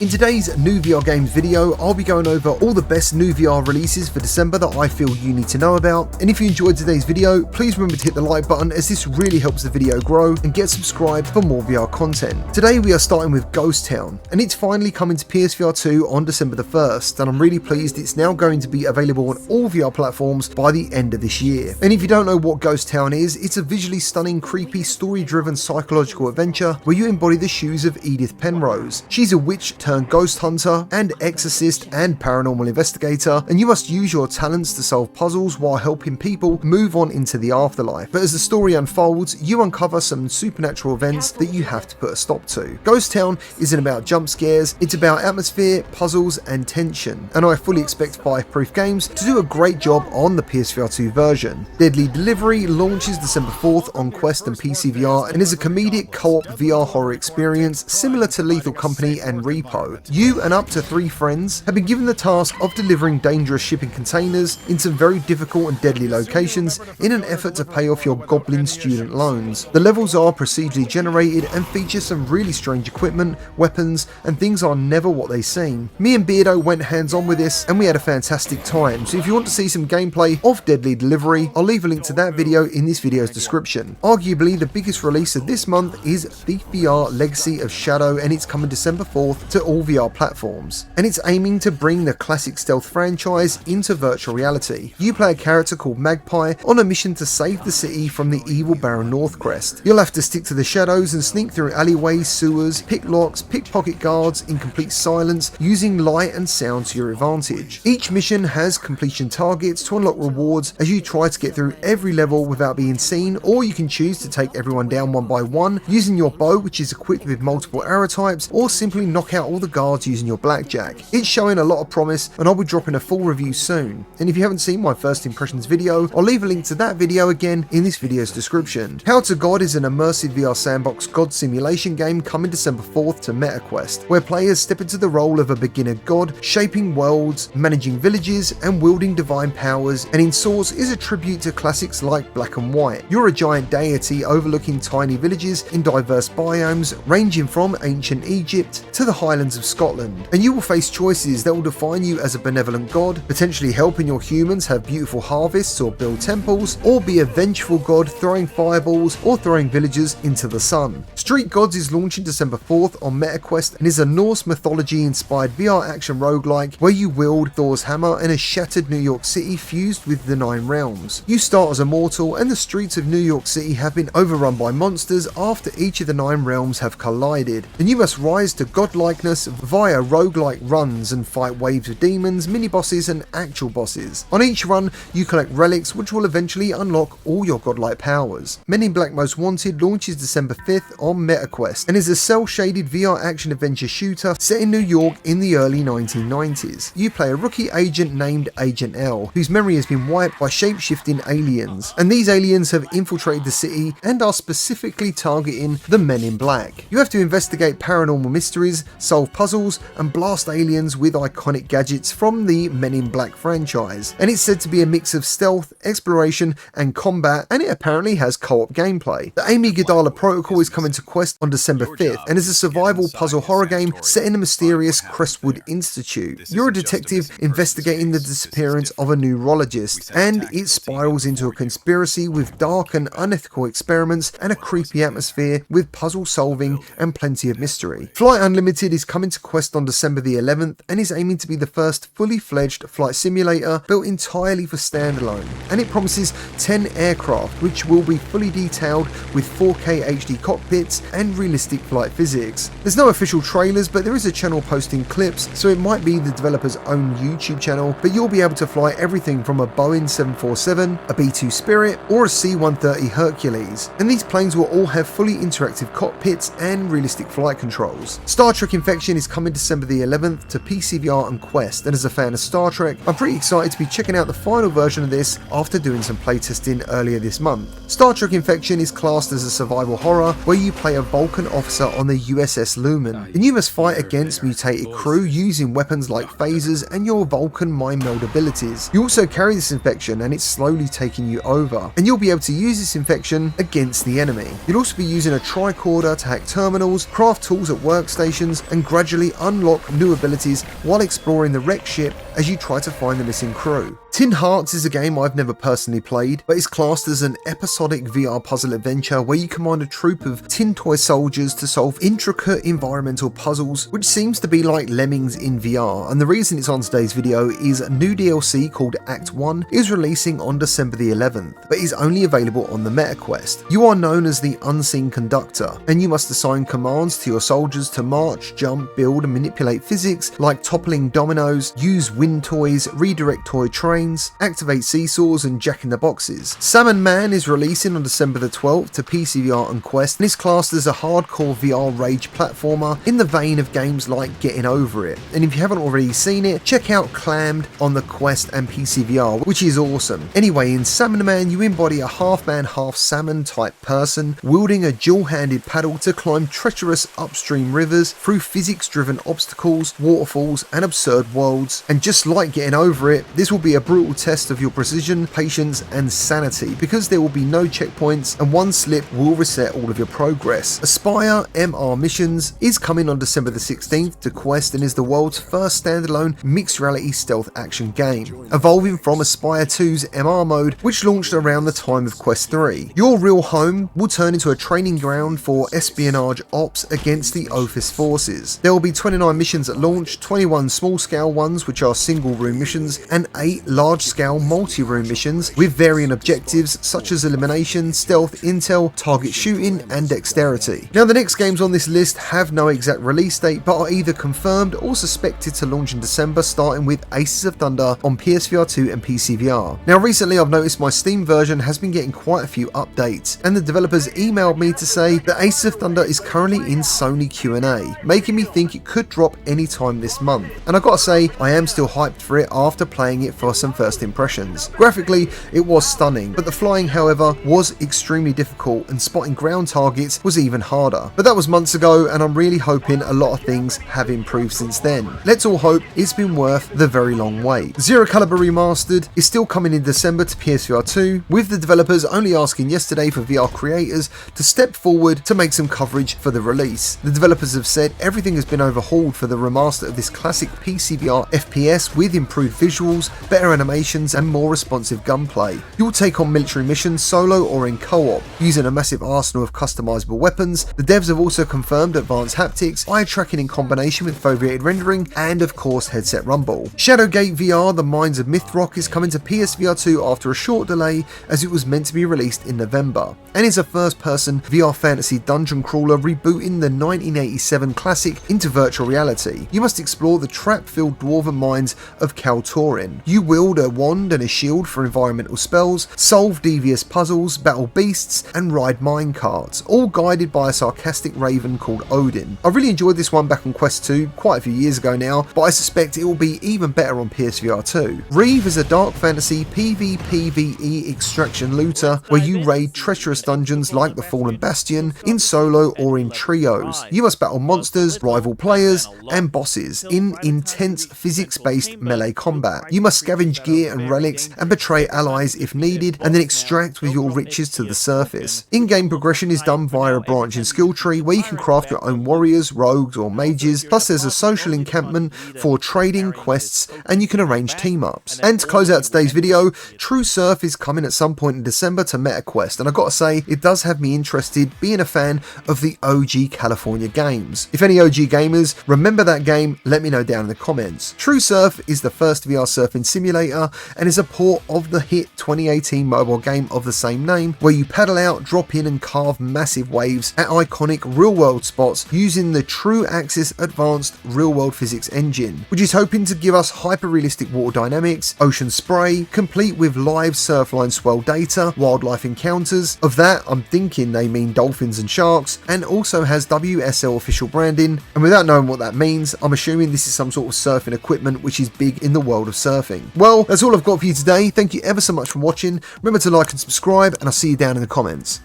In today's new VR games video, I'll be going over all the best new VR releases for December that I feel you need to know about. And if you enjoyed today's video, please remember to hit the like button as this really helps the video grow, and get subscribed for more VR content. Today we are starting with Ghost Town, and it's finally coming to PSVR 2 on December the 1st, and I'm really pleased it's now going to be available on all VR platforms by the end of this year. And if you don't know what Ghost Town is, it's a visually stunning, creepy, story-driven psychological adventure where you embody the shoes of Edith Penrose. She's a witch turned ghost hunter and exorcist and paranormal investigator, and you must use your talents to solve puzzles while helping people move on into the afterlife. But as the story unfolds, you uncover some supernatural events that you have to put a stop to. Ghost Town isn't about jump scares, it's about atmosphere, puzzles and tension, and I fully expect Fireproof Games to do a great job on the PSVR 2 version. Deadly Delivery launches December 4th on Quest and PCVR and is a comedic co-op VR horror experience similar to Lethal Company and Repo. You and up to 3 friends have been given the task of delivering dangerous shipping containers in some very difficult and deadly locations in an effort to pay off your goblin student loans. The levels are procedurally generated and feature some really strange equipment, weapons, and things are never what they seem. Me and Beardo went hands-on with this and we had a fantastic time, so if you want to see some gameplay of Deadly Delivery, I'll leave a link to that video in this video's description. Arguably the biggest release of this month is Thief VR Legacy of Shadow, and it's coming December 4th to all VR platforms, and it's aiming to bring the classic stealth franchise into virtual reality. You play a character called Magpie on a mission to save the city from the evil Baron Northcrest. You'll have to stick to the shadows and sneak through alleyways, sewers, pick locks, pickpocket guards in complete silence, using light and sound to your advantage. Each mission has completion targets to unlock rewards as you try to get through every level without being seen, or you can choose to take everyone down one by one using your bow, which is equipped with multiple arrow types, or simply knock out all the guards using your blackjack. It's showing a lot of promise, and I'll be dropping a full review soon. And if you haven't seen my first impressions video, I'll leave a link to that video again in this video's description. How to God is an immersive VR sandbox god simulation game coming December 4th to MetaQuest, where players step into the role of a beginner god, shaping worlds, managing villages, and wielding divine powers, and in source is a tribute to classics like Black and White. You're a giant deity overlooking tiny villages in diverse biomes, ranging from ancient Egypt to the highlands of Scotland, and you will face choices that will define you as a benevolent god, potentially helping your humans have beautiful harvests or build temples, or be a vengeful god throwing fireballs or throwing villagers into the sun. Street Gods is launching December 4th on MetaQuest and is a Norse mythology inspired VR action roguelike where you wield Thor's hammer in a shattered New York City fused with the 9 realms. You start as a mortal, and the streets of New York City have been overrun by monsters after each of the 9 realms have collided, and you must rise to godlikeness via roguelike runs and fight waves of demons, mini-bosses and actual bosses. On each run, you collect relics which will eventually unlock all your godlike powers. Men in Black Most Wanted launches December 5th on MetaQuest and is a cel-shaded VR action adventure shooter set in New York in the early 1990s. You play a rookie agent named Agent L, whose memory has been wiped by shape-shifting aliens, and these aliens have infiltrated the city and are specifically targeting the Men in Black. You have to investigate paranormal mysteries, solve puzzles, and blast aliens with iconic gadgets from the Men in Black franchise, and it's said to be a mix of stealth, exploration, and combat, and it apparently has co-op gameplay. The Amygdala Protocol is coming to Quest on December 5th and is a survival puzzle horror game set in the mysterious Crestwood Institute. You're a detective investigating the disappearance of a neurologist, and it spirals into a conspiracy with dark and unethical experiments and a creepy atmosphere with puzzle solving and plenty of mystery. Flight Unlimited is coming to Quest on December the 11th and is aiming to be the first fully fledged flight simulator built entirely for standalone, and it promises 10 aircraft which will be fully detailed with 4K HD cockpits and realistic flight physics. There's no official trailers, but there is a channel posting clips, so it might be the developer's own YouTube channel, but you'll be able to fly everything from a Boeing 747, a B-2 Spirit, or a C-130 Hercules, and these planes will all have fully interactive cockpits and realistic flight controls. Star Trek Infection is coming December the 11th to PCVR and Quest, and as a fan of Star Trek, I'm pretty excited to be checking out the final version of this after doing some playtesting earlier this month. Star Trek Infection is classed as a survival horror where you play a Vulcan officer on the USS Lumen, and you must fight against mutated crew using weapons like phasers and your Vulcan mind meld abilities. You also carry this infection and it's slowly taking you over, and you'll be able to use this infection against the enemy. You'll also be using a tricorder to hack terminals, craft tools at workstations, and gradually unlock new abilities while exploring the wrecked ship as you try to find the missing crew. Tin Hearts is a game I've never personally played, but is classed as an episodic VR puzzle adventure where you command a troop of tin toy soldiers to solve intricate environmental puzzles, which seems to be like Lemmings in VR. And the reason it's on today's video is a new DLC called Act 1 is releasing on December the 11th, but is only available on the MetaQuest. You are known as the Unseen Conductor, and you must assign commands to your soldiers to march, jump, build, and manipulate physics like toppling dominoes, use wind toys, redirect toy trains, activate seesaws, and jack in the boxes. Salmon Man is releasing on December the 12th to PCVR and Quest, and is classed as a hardcore VR rage platformer in the vein of games like Getting Over It. And if you haven't already seen it, check out Clammed on the Quest and PCVR, which is awesome. Anyway, in Salmon Man, you embody a half man, half salmon type person, wielding a dual-handed paddle to climb treacherous upstream rivers through physics-driven obstacles, waterfalls, and absurd worlds. And just like Getting Over It, this will be a brutal test of your precision, patience, and sanity, because there will be no checkpoints and one slip will reset all of your progress. Espire MR Missions is coming on December the 16th to Quest and is the world's first standalone mixed reality stealth action game, evolving from Espire 2's MR mode, which launched around the time of Quest 3. Your real home will turn into a training ground for espionage ops against the Ophis forces. There will be 29 missions at launch, 21 small scale ones which are single room missions, and 8 large-scale multi-room missions with varying objectives such as elimination, stealth, intel, target shooting, and dexterity. Now, the next games on this list have no exact release date, but are either confirmed or suspected to launch in December, starting with Aces of Thunder on PSVR2 and PCVR. Now, recently I've noticed my Steam version has been getting quite a few updates, and the developers emailed me to say that Aces of Thunder is currently in Sony Q&A, making me think it could drop anytime this month. And I've got to say, I am still hyped for it after playing it for some first impressions. Graphically, it was stunning, but the flying, however, was extremely difficult, and spotting ground targets was even harder. But that was months ago, and I'm really hoping a lot of things have improved since then. Let's all hope it's been worth the very long wait. Zero Caliber Remastered is still coming in December to PSVR 2, with the developers only asking yesterday for VR creators to step forward to make some coverage for the release. The developers have said everything has been overhauled for the remaster of this classic PCVR FPS with improved visuals, better animations, and more responsive gunplay. You'll take on military missions solo or in co-op, using a massive arsenal of customizable weapons. The devs have also confirmed advanced haptics, eye tracking in combination with foveated rendering, and of course headset rumble. Shadowgate VR The Minds of Mythrock is coming to PSVR 2 after a short delay, as it was meant to be released in November, and is a first-person VR fantasy dungeon crawler rebooting the 1987 classic into virtual reality. You must explore the trap-filled dwarven mines of Kaltorin. You wield a wand and a shield for environmental spells, solve devious puzzles, battle beasts, and ride minecarts, all guided by a sarcastic raven called Odin. I really enjoyed this one back on Quest 2 quite a few years ago now, but I suspect it will be even better on PSVR 2. Reave is a dark fantasy PvPvE extraction looter where you raid treacherous dungeons like the Fallen Bastion in solo or in trios. You must battle monsters, rival players, and bosses in intense physics-based melee combat. You must scavenge gear and relics and betray allies if needed, and then extract with your riches to the surface. In-game progression is done via a branching skill tree where you can craft your own warriors, rogues, or mages, plus there's a social encampment for trading, quests, and you can arrange team-ups. And to close out today's video, True Surf is coming at some point in December to MetaQuest, and I've got to say, it does have me interested being a fan of the OG California games. If any OG gamers remember that game, let me know down in the comments. True Surf is the first VR surfing simulator and is a port of the hit 2018 mobile game of the same name, where you paddle out, drop in, and carve massive waves at iconic real-world spots using the True Axis advanced real-world physics engine, which is hoping to give us hyper-realistic water dynamics, ocean spray, complete with live surfline swell data, wildlife encounters. Of that, I'm thinking they mean dolphins and sharks, and also has WSL official branding, and without knowing what that means, I'm assuming this is some sort of surfing equipment which is big in the world of surfing. Well, that's all I've got for you today. Thank you ever so much for watching. Remember to like and subscribe, and I'll see you down in the comments.